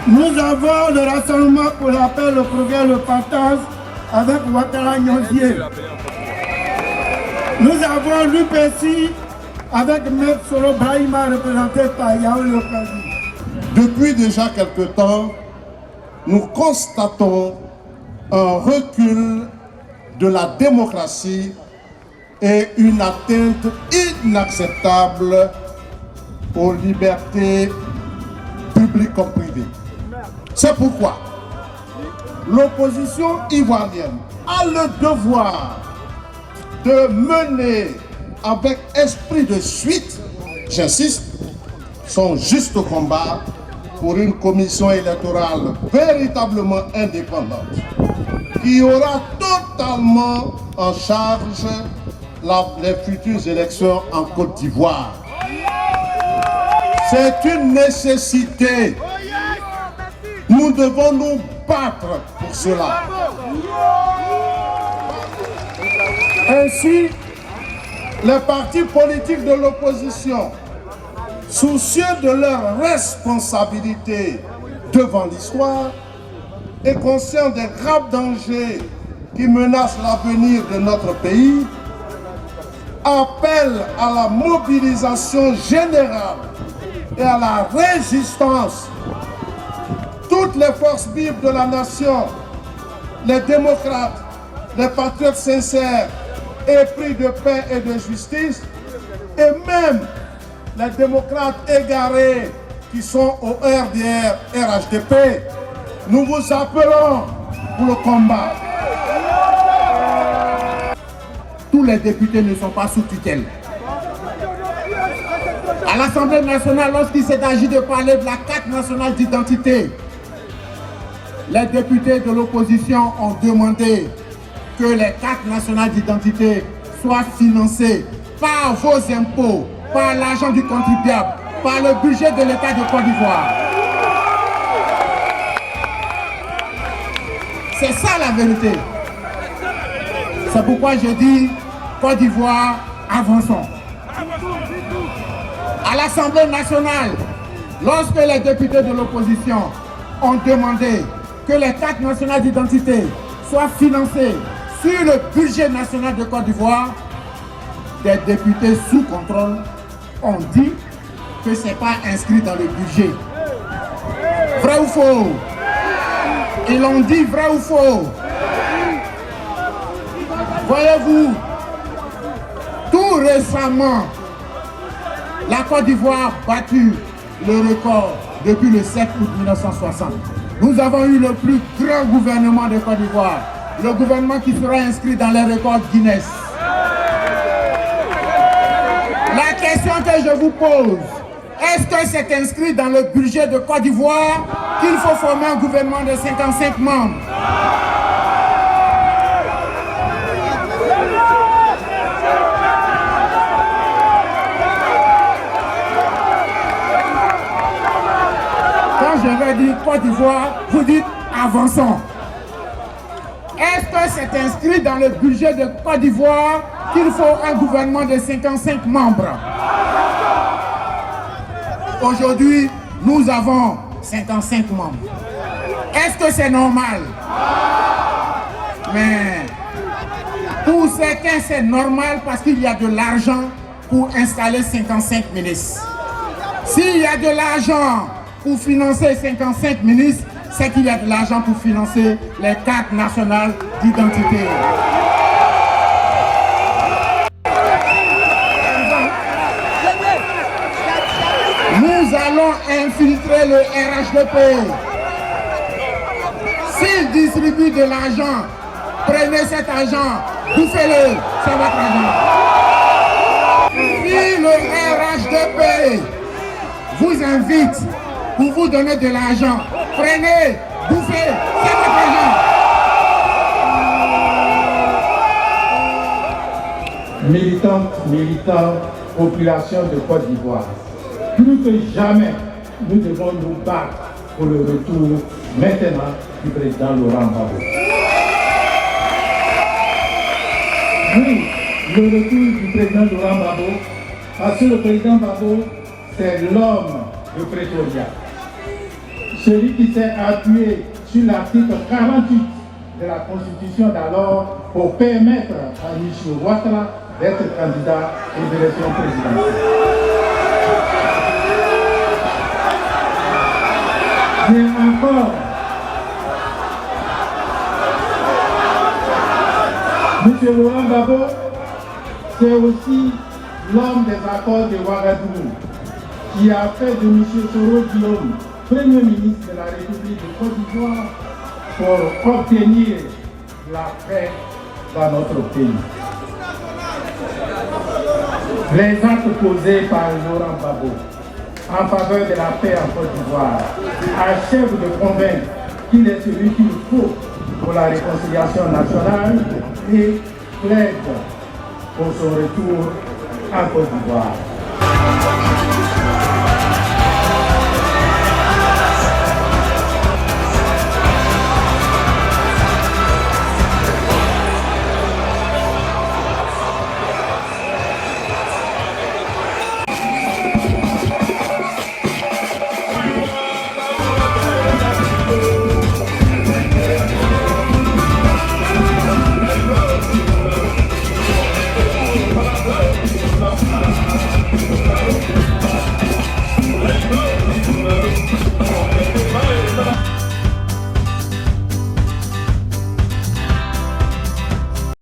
Nous avons le rassemblement pour la paix, le progrès, le partage avec Ouattara Nyonzié. Nous avons l'UPC avec M. Solo Brahima représenté par Yao Lokazi. Depuis déjà quelque temps, nous constatons un recul de la démocratie et une atteinte inacceptable aux libertés publiques comme privées. C'est pourquoi l'opposition ivoirienne a le devoir de mener avec esprit de suite, j'insiste, son juste combat pour une commission électorale véritablement indépendante qui aura totalement en charge les futures élections en Côte d'Ivoire. C'est une nécessité. Nous devons nous battre pour cela. Ainsi, les partis politiques de l'opposition, soucieux de leur responsabilité devant l'histoire et conscients des graves dangers qui menacent l'avenir de notre pays, appellent à la mobilisation générale et à la résistance. Toutes les forces vives de la nation, les démocrates, les patriotes sincères, épris de paix et de justice, et même les démocrates égarés qui sont au RDR, RHDP, nous vous appelons pour le combat. Tous les députés ne sont pas sous tutelle. À l'Assemblée nationale, lorsqu'il s'est agi de parler de la carte nationale d'identité, les députés de l'opposition ont demandé que les cartes nationales d'identité soient financées par vos impôts, par l'argent du contribuable, par le budget de l'État de Côte d'Ivoire. C'est ça la vérité. C'est pourquoi je dis Côte d'Ivoire, avançons. À l'Assemblée nationale, lorsque les députés de l'opposition ont demandé que les cartes nationales d'identité soient financées sur le budget national de Côte d'Ivoire, des députés sous contrôle ont dit que ce n'est pas inscrit dans le budget. Vrai ou faux? Ils l'ont dit, vrai ou faux? Voyez-vous, tout récemment, la Côte d'Ivoire a battu le record depuis le 7 août 1960. Nous avons eu le plus grand gouvernement de Côte d'Ivoire, le gouvernement qui sera inscrit dans les records Guinness. La question que je vous pose, est-ce que c'est inscrit dans le budget de Côte d'Ivoire qu'il faut former un gouvernement de 55 membres? Quand je vais dire Côte d'Ivoire, vous dites avançons. Est-ce que c'est inscrit dans le budget de Côte d'Ivoire qu'il faut un gouvernement de 55 membres? Aujourd'hui, nous avons 55 membres. Est-ce que c'est normal? Mais pour certains, c'est normal parce qu'il y a de l'argent pour installer 55 ministres. S'il y a de l'argent pour financer 55 ministres, c'est qu'il y a de l'argent pour financer les cartes nationales d'identité. Nous allons infiltrer le RHDP. S'il distribue de l'argent, prenez cet argent, bouffez-le, c'est votre argent. Si le RHDP vous invite pour vous donner de l'argent, prenez, bouffez, c'est votre argent. Militantes, militants, population de Côte d'Ivoire, plus que jamais, nous devons nous battre pour le retour maintenant du président Laurent Gbagbo. Oui, le retour du président Laurent Gbagbo, parce que le président Gbagbo, c'est l'homme de Pretoria. celui qui s'est appuyé sur l'article 48 de la Constitution d'alors pour permettre à M. Ouattara d'être candidat aux élections présidentielles. Mais encore, M. Laurent Gbagbo, c'est aussi l'homme des accords de Ouagadougou, qui a fait de M. Soro Guillaume Premier ministre de la République de Côte d'Ivoire pour obtenir la paix dans notre pays. Les actes posés par Laurent Gbagbo en faveur de la paix en Côte d'Ivoire achèvent de convaincre qu'il est celui qu'il faut pour la réconciliation nationale et plaide pour son retour en Côte d'Ivoire.